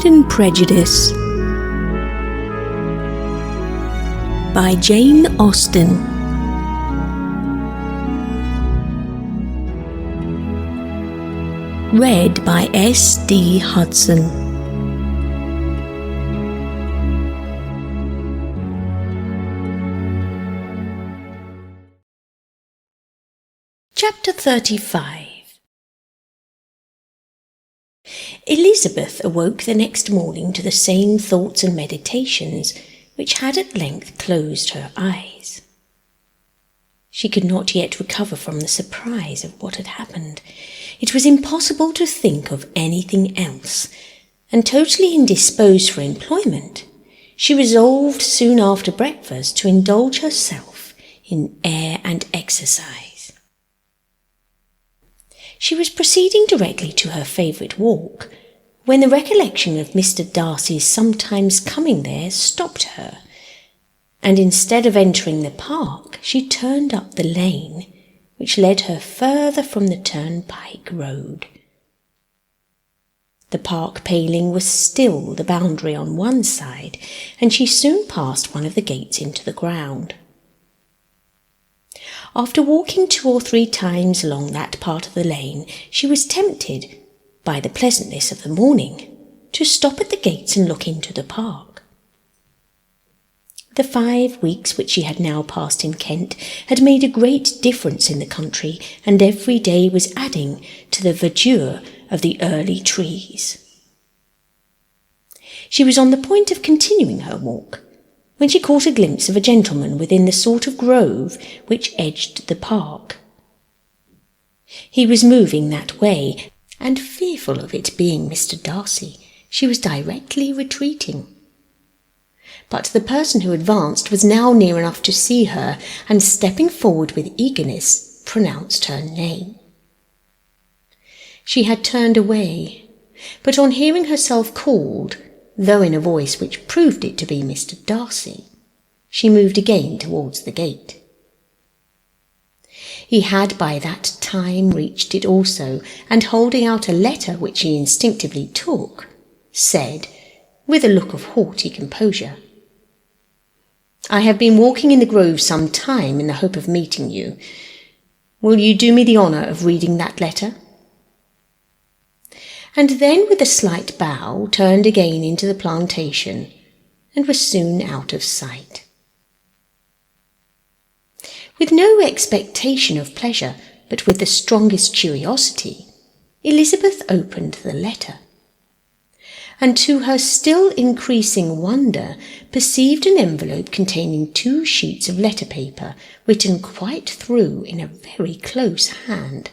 Pride and Prejudice by Jane Austen. Read by S.D. Hudson. Chapter 35. Elizabeth awoke the next morning to the same thoughts and meditations which had at length closed her eyes. She could not yet recover from the surprise of what had happened. It was impossible to think of anything else, and totally indisposed for employment, she resolved soon after breakfast to indulge herself in air and exercise. She was proceeding directly to her favourite walk, when the recollection of Mr. Darcy's sometimes coming there stopped her, and instead of entering the park, she turned up the lane, which led her further from the turnpike road. The park paling was still the boundary on one side, and she soon passed one of the gates into the ground. After walking 2 or 3 times along that part of the lane, she was tempted, by the pleasantness of the morning, to stop at the gates and look into the park. The 5 weeks which she had now passed in Kent had made a great difference in the country, and every day was adding to the verdure of the early trees. She was on the point of continuing her walk, when she caught a glimpse of a gentleman within the sort of grove which edged the park. He was moving that way, and fearful of it being Mr. Darcy, she was directly retreating. But the person who advanced was now near enough to see her, and stepping forward with eagerness, pronounced her name. She had turned away, but on hearing herself called, though in a voice which proved it to be Mr. Darcy, she moved again towards the gate. He had by that time reached it also, and holding out a letter which he instinctively took, said, with a look of haughty composure, "I have been walking in the grove some time in the hope of meeting you. Will you do me the honour of reading that letter?" And then with a slight bow turned again into the plantation, and was soon out of sight. With no expectation of pleasure, but with the strongest curiosity, Elizabeth opened the letter, and to her still increasing wonder perceived an envelope containing 2 sheets of letter paper, written quite through in a very close hand.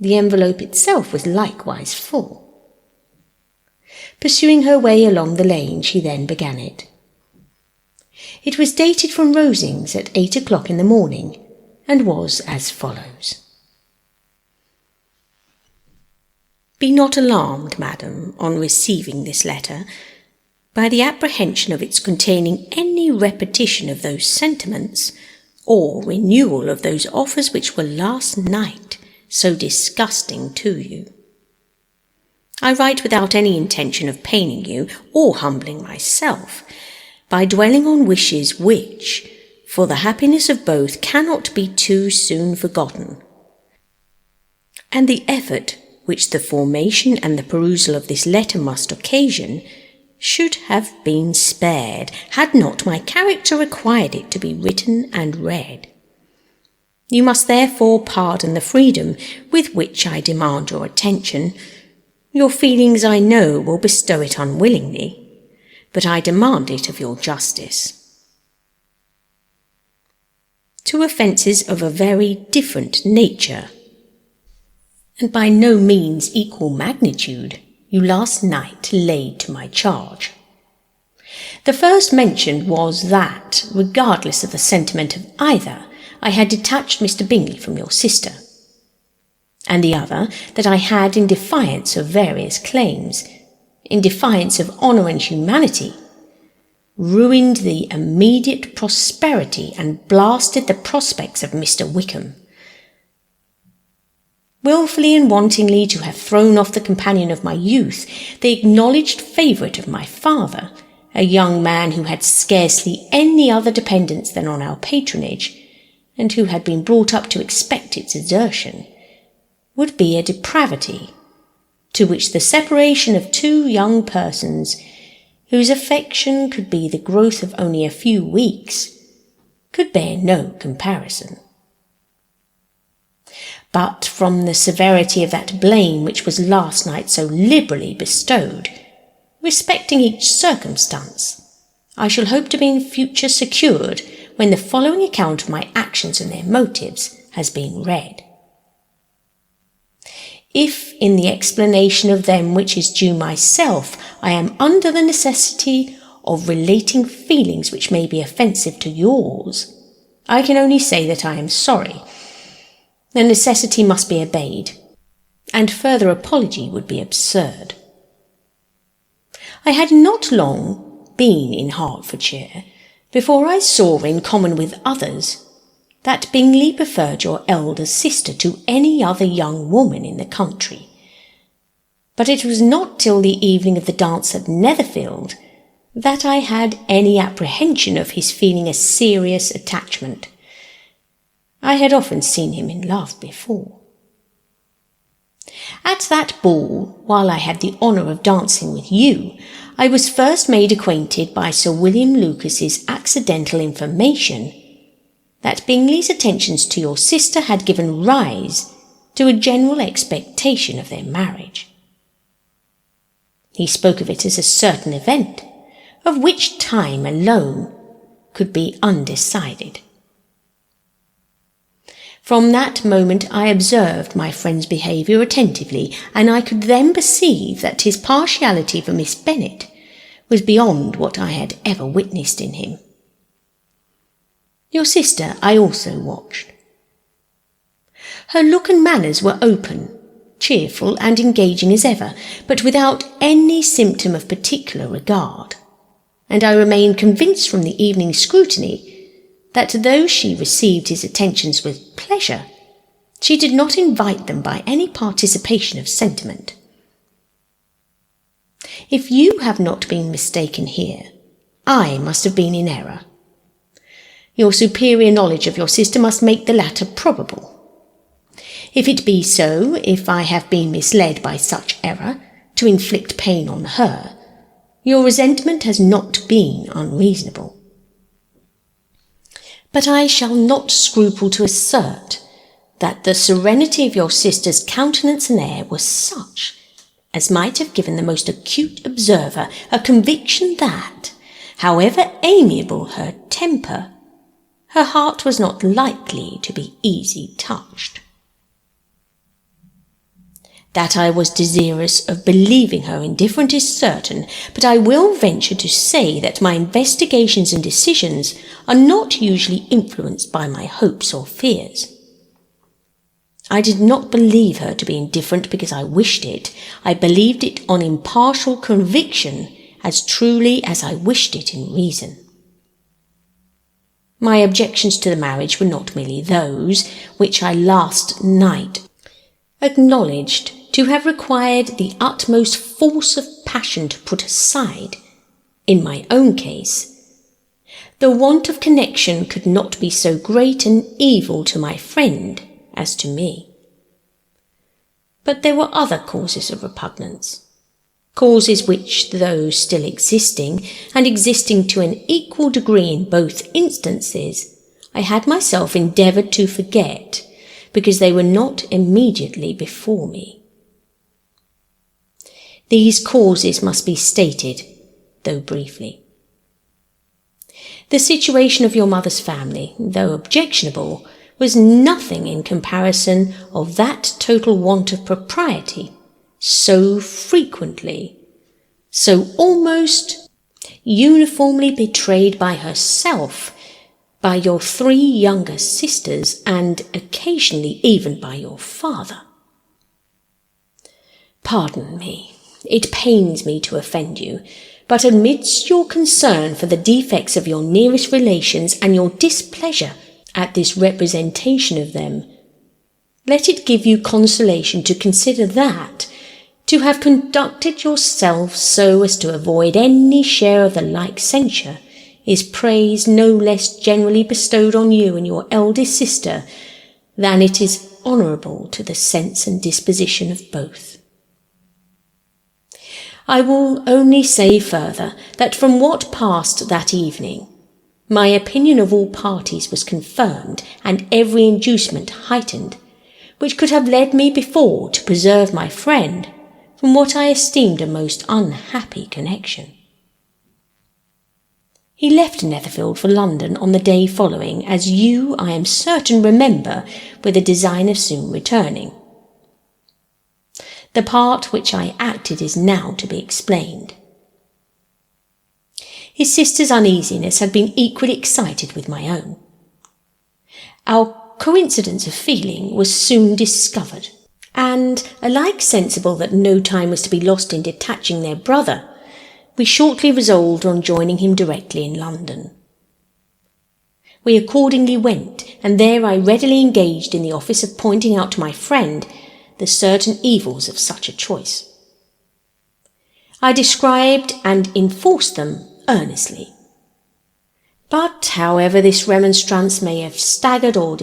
The envelope itself was likewise full. Pursuing her way along the lane, she then began it. It was dated from Rosings at 8 o'clock in the morning, and was as follows. "Be not alarmed, madam, on receiving this letter, by the apprehension of its containing any repetition of those sentiments, or renewal of those offers which were last night so disgusting to you. I write without any intention of paining you or humbling myself, by dwelling on wishes which, for the happiness of both, cannot be too soon forgotten, and the effort which the formation and the perusal of this letter must occasion should have been spared, had not my character required it to be written and read. You must therefore pardon the freedom with which I demand your attention. Your feelings, I know, will bestow it unwillingly, but I demand it of your justice. 2 offences of a very different nature, and by no means equal magnitude, you last night laid to my charge. The first mentioned was that, regardless of the sentiment of either, I had detached Mr. Bingley from your sister, and the other, that I had, in defiance of various claims, in defiance of honour and humanity, ruined the immediate prosperity and blasted the prospects of Mr. Wickham. wilfully and wantonly to have thrown off the companion of my youth, the acknowledged favourite of my father, a young man who had scarcely any other dependence than on our patronage, and who had been brought up to expect its exertion, would be a depravity to which the separation of two young persons, whose affection could be the growth of only a few weeks, could bear no comparison. But from the severity of that blame which was last night so liberally bestowed, respecting each circumstance, I shall hope to be in future secured when the following account of my actions and their motives has been read. If in the explanation of them which is due myself I am under the necessity of relating feelings which may be offensive to yours, I can only say that I am sorry. The necessity must be obeyed, and further apology would be absurd. I had not long been in Hertfordshire before I saw, in common with others, that Bingley preferred your elder sister to any other young woman in the country. But it was not till the evening of the dance at Netherfield that I had any apprehension of his feeling a serious attachment. I had often seen him in love before. At that ball, while I had the honour of dancing with you, I was first made acquainted by Sir William Lucas's accidental information that Bingley's attentions to your sister had given rise to a general expectation of their marriage. He spoke of it as a certain event, of which time alone could be undecided. From that moment I observed my friend's behaviour attentively, and I could then perceive that his partiality for Miss Bennet was beyond what I had ever witnessed in him. Your sister I also watched. Her look and manners were open, cheerful, and engaging as ever, but without any symptom of particular regard, and I remained convinced from the evening's scrutiny that though she received his attentions with pleasure, she did not invite them by any participation of sentiment. If you have not been mistaken here, I must have been in error. Your superior knowledge of your sister must make the latter probable. If it be so, if I have been misled by such error to inflict pain on her, your resentment has not been unreasonable. But I shall not scruple to assert that the serenity of your sister's countenance and air was such as might have given the most acute observer a conviction that, however amiable her temper, her heart was not likely to be easy touched. That I was desirous of believing her indifferent is certain, but I will venture to say that my investigations and decisions are not usually influenced by my hopes or fears. I did not believe her to be indifferent because I wished it. I believed it on impartial conviction as truly as I wished it in reason. My objections to the marriage were not merely those which I last night acknowledged to have required the utmost force of passion to put aside. In my own case, the want of connection could not be so great an evil to my friend as to me. But there were other causes of repugnance, causes which, though still existing, and existing to an equal degree in both instances, I had myself endeavoured to forget, because they were not immediately before me. These causes must be stated, though briefly. The situation of your mother's family, though objectionable, was nothing in comparison of that total want of propriety, so frequently, so almost uniformly betrayed by herself, by your 3 younger sisters, and occasionally even by your father. Pardon me, it pains me to offend you, but amidst your concern for the defects of your nearest relations and your displeasure at this representation of them, let it give you consolation to consider that, to have conducted yourself so as to avoid any share of the like censure, is praise no less generally bestowed on you and your eldest sister than it is honourable to the sense and disposition of both. I will only say further that from what passed that evening, my opinion of all parties was confirmed and every inducement heightened, which could have led me before to preserve my friend from what I esteemed a most unhappy connection. He left Netherfield for London on the day following, as you, I am certain, remember, with a design of soon returning. The part which I acted is now to be explained. His sister's uneasiness had been equally excited with my own. Our coincidence of feeling was soon discovered, and, alike sensible that no time was to be lost in detaching their brother, we shortly resolved on joining him directly in London. We accordingly went, and there I readily engaged in the office of pointing out to my friend the certain evils of such a choice. I described and enforced them earnestly. But however this remonstrance may have staggered or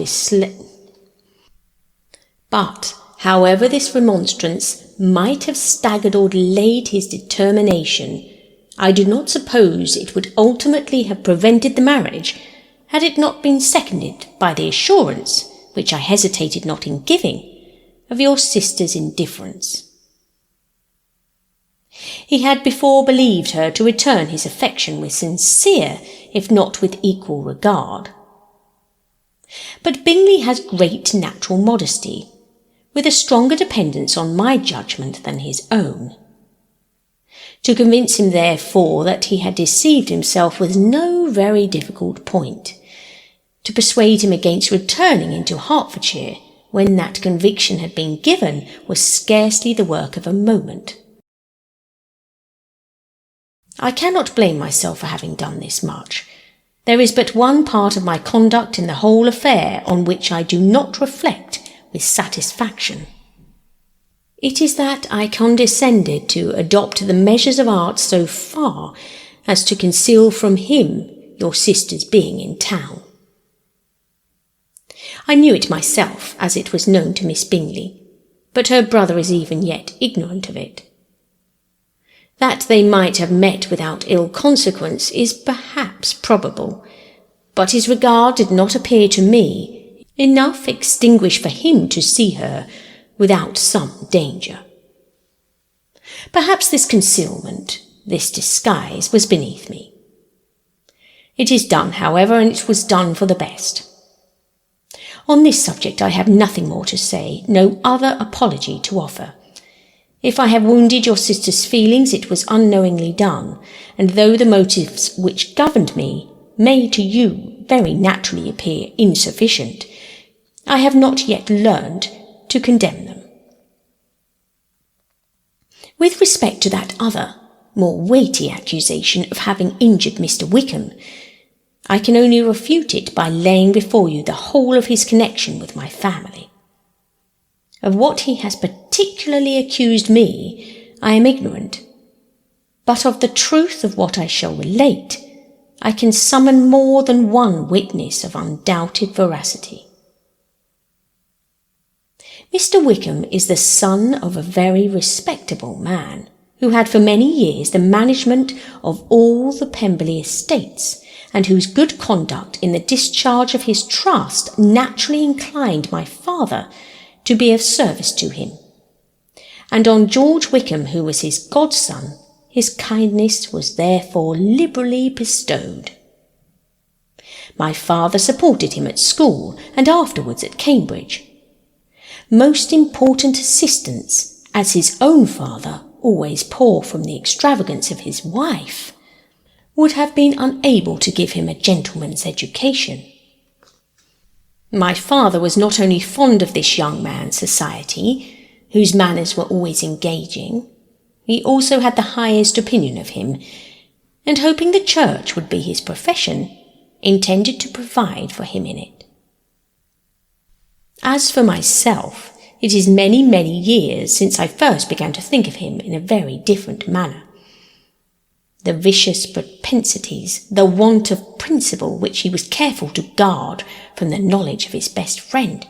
however this remonstrance might have staggered or delayed his determination, I do not suppose it would ultimately have prevented the marriage had it not been seconded by the assurance, which I hesitated not in giving, of your sister's indifference. He had before believed her to return his affection with sincere, if not with equal regard. But Bingley has great natural modesty, with a stronger dependence on my judgment than his own. To convince him, therefore, that he had deceived himself was no very difficult point. To persuade him against returning into Hertfordshire, when that conviction had been given, was scarcely the work of a moment. I cannot blame myself for having done this much. There is but one part of my conduct in the whole affair on which I do not reflect with satisfaction. It is that I condescended to adopt the measures of art so far as to conceal from him your sister's being in town. I knew it myself, as it was known to Miss Bingley, but her brother is even yet ignorant of it. That they might have met without ill consequence is perhaps probable, but his regard did not appear to me enough extinguished for him to see her without some danger. Perhaps this concealment, this disguise, was beneath me. It is done, however, and it was done for the best. On this subject I have nothing more to say, no other apology to offer. If I have wounded your sister's feelings, it was unknowingly done, and though the motives which governed me may to you very naturally appear insufficient, I have not yet learned to condemn them. With respect to that other, more weighty accusation of having injured Mr. Wickham, I can only refute it by laying before you the whole of his connection with my family. Of what he has particularly accused me, I am ignorant, but of the truth of what I shall relate, I can summon more than one witness of undoubted veracity. Mr. Wickham is the son of a very respectable man, who had for many years the management of all the Pemberley estates, and whose good conduct in the discharge of his trust naturally inclined my father to be of service to him. And on George Wickham, who was his godson, his kindness was therefore liberally bestowed. My father supported him at school and afterwards at Cambridge. Most important assistance, as his own father, always poor from the extravagance of his wife, would have been unable to give him a gentleman's education. My father was not only fond of this young man's society, whose manners were always engaging, he also had the highest opinion of him, and hoping the church would be his profession, intended to provide for him in it. As for myself, it is many, many years since I first began to think of him in a very different manner. The vicious propensities, the want of principle which he was careful to guard from the knowledge of his best friend,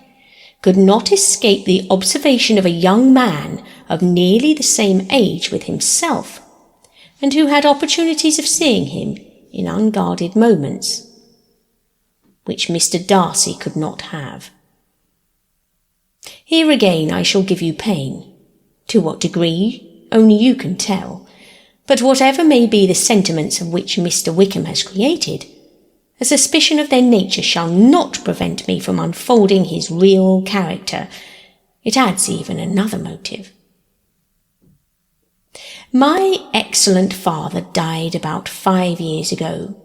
could not escape the observation of a young man of nearly the same age with himself, and who had opportunities of seeing him in unguarded moments, which Mr. Darcy could not have. Here again I shall give you pain. To what degree, only you can tell. But whatever may be the sentiments of which Mr. Wickham has created, a suspicion of their nature shall not prevent me from unfolding his real character. It adds even another motive. My excellent father died about 5 years ago,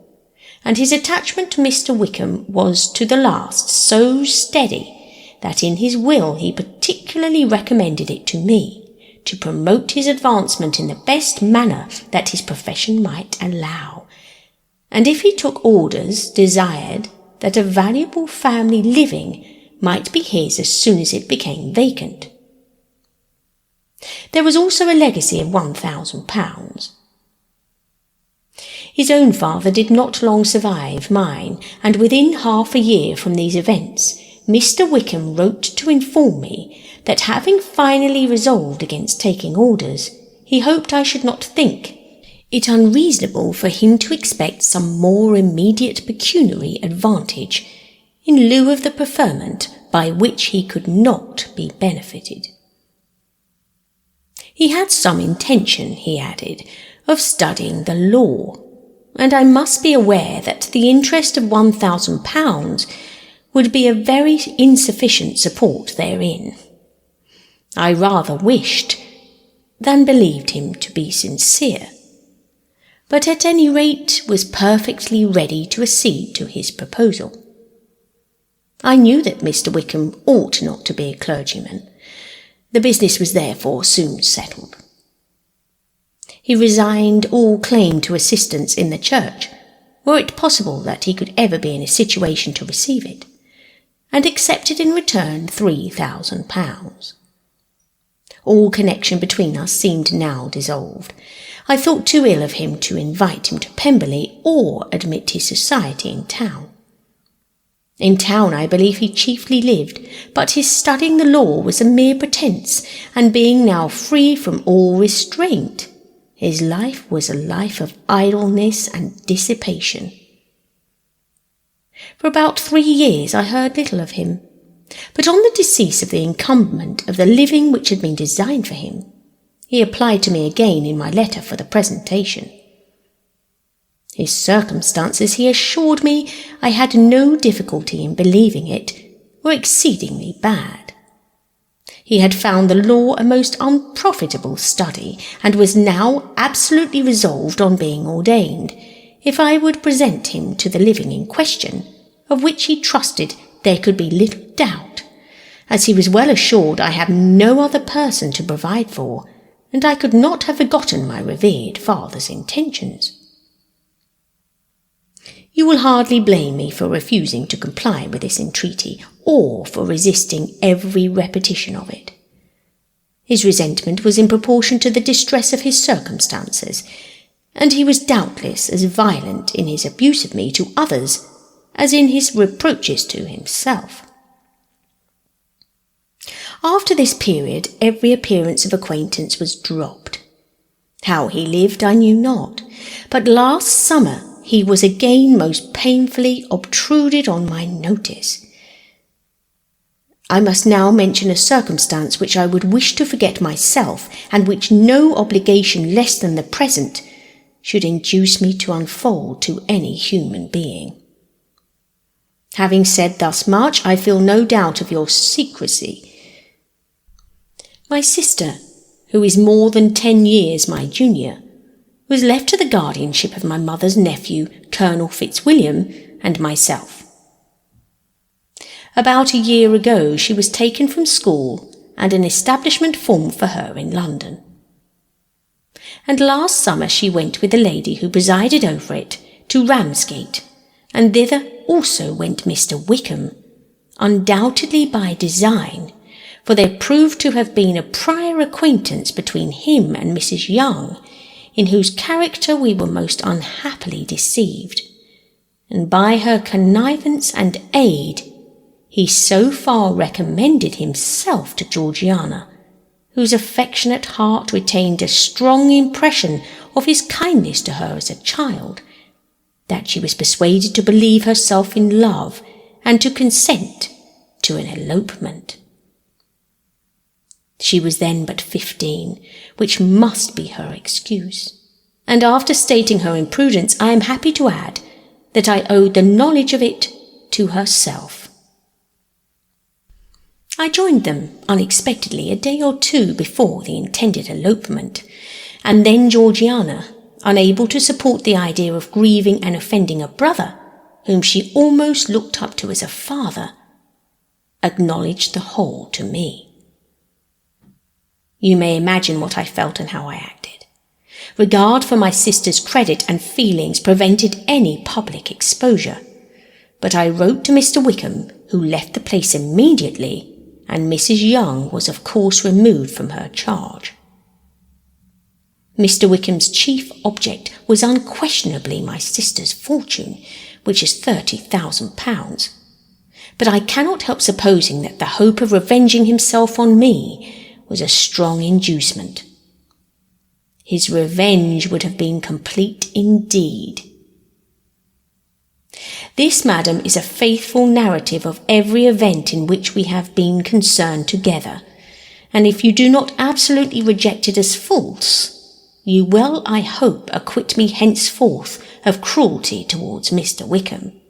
and his attachment to Mr. Wickham was to the last so steady that in his will he particularly recommended it to me, to promote his advancement in the best manner that his profession might allow, and if he took orders, desired that a valuable family living might be his as soon as it became vacant. There was also a legacy of £1,000. His own father did not long survive mine, and within half a year from these events, Mr. Wickham wrote to inform me that having finally resolved against taking orders, he hoped I should not think it unreasonable for him to expect some more immediate pecuniary advantage in lieu of the preferment by which he could not be benefited. He had some intention, he added, of studying the law, and I must be aware that the interest of £1,000 would be a very insufficient support therein. I rather wished than believed him to be sincere, but at any rate was perfectly ready to accede to his proposal. I knew that Mr. Wickham ought not to be a clergyman. The business was therefore soon settled. He resigned all claim to assistance in the church, were it possible that he could ever be in a situation to receive it, and accepted in return £3,000. All connection between us seemed now dissolved. I thought too ill of him to invite him to Pemberley or admit his society in town. In town I believe he chiefly lived, but his studying the law was a mere pretence, and being now free from all restraint, his life was a life of idleness and dissipation. For about 3 years I heard little of him, but on the decease of the incumbent of the living which had been designed for him, he applied to me again in my letter for the presentation. His circumstances, he assured me, I had no difficulty in believing it, were exceedingly bad. He had found the law a most unprofitable study, and was now absolutely resolved on being ordained, if I would present him to the living in question, of which he trusted there could be little doubt, as he was well assured I had no other person to provide for, and I could not have forgotten my revered father's intentions. You will hardly blame me for refusing to comply with this entreaty, or for resisting every repetition of it. His resentment was in proportion to the distress of his circumstances, and he was doubtless as violent in his abuse of me to others as in his reproaches to himself. After this period, every appearance of acquaintance was dropped. How he lived I knew not, but last summer he was again most painfully obtruded on my notice. I must now mention a circumstance which I would wish to forget myself, and which no obligation less than the present should induce me to unfold to any human being. Having said thus much, I feel no doubt of your secrecy. My sister, who is more than 10 years my junior, was left to the guardianship of my mother's nephew, Colonel Fitzwilliam, and myself. About a year ago she was taken from school, and an establishment formed for her in London. And last summer she went with the lady who presided over it to Ramsgate, and thither also went Mr. Wickham, undoubtedly by design, for there proved to have been a prior acquaintance between him and Mrs. Young, in whose character we were most unhappily deceived, and by her connivance and aid he so far recommended himself to Georgiana, whose affectionate heart retained a strong impression of his kindness to her as a child, that she was persuaded to believe herself in love and to consent to an elopement. She was then but 15, which must be her excuse, and after stating her imprudence, I am happy to add that I owed the knowledge of it to herself. I joined them unexpectedly a day or two before the intended elopement, and then Georgiana, unable to support the idea of grieving and offending a brother, whom she almost looked up to as a father, acknowledged the whole to me. You may imagine what I felt and how I acted. Regard for my sister's credit and feelings prevented any public exposure, but I wrote to Mr. Wickham, who left the place immediately, and Mrs. Young was of course removed from her charge. Mr. Wickham's chief object was unquestionably my sister's fortune, which is £30,000, but I cannot help supposing that the hope of revenging himself on me was a strong inducement. His revenge would have been complete indeed. This, madam, is a faithful narrative of every event in which we have been concerned together, and if you do not absolutely reject it as false, you will, I hope, acquit me henceforth of cruelty towards Mr. Wickham.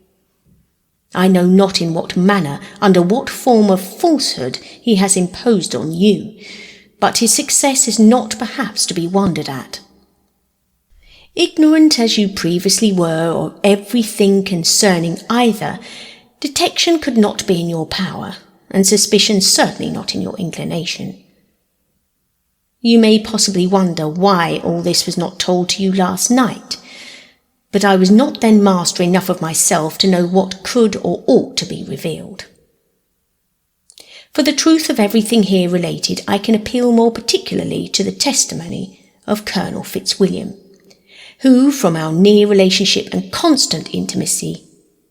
I know not in what manner, under what form of falsehood he has imposed on you, but his success is not perhaps to be wondered at. Ignorant as you previously were of everything concerning either, detection could not be in your power, and suspicion certainly not in your inclination. You may possibly wonder why all this was not told to you last night, but I was not then master enough of myself to know what could or ought to be revealed. For the truth of everything here related, I can appeal more particularly to the testimony of Colonel Fitzwilliam, who, from our near relationship and constant intimacy,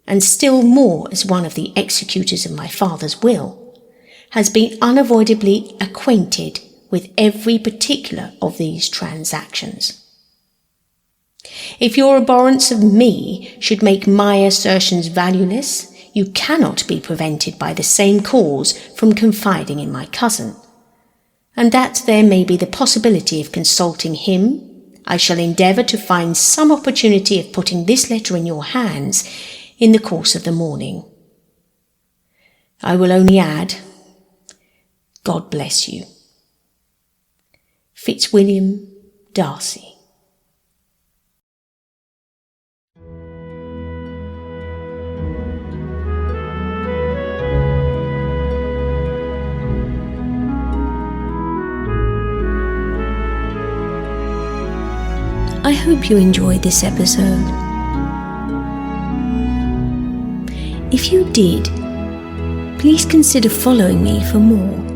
and still more as one of the executors of my father's will, has been unavoidably acquainted with every particular of these transactions. If your abhorrence of me should make my assertions valueless, you cannot be prevented by the same cause from confiding in my cousin, and that there may be the possibility of consulting him, I shall endeavour to find some opportunity of putting this letter in your hands in the course of the morning. I will only add, God bless you. Fitzwilliam Darcy. I hope you enjoyed this episode. If you did, please consider following me for more.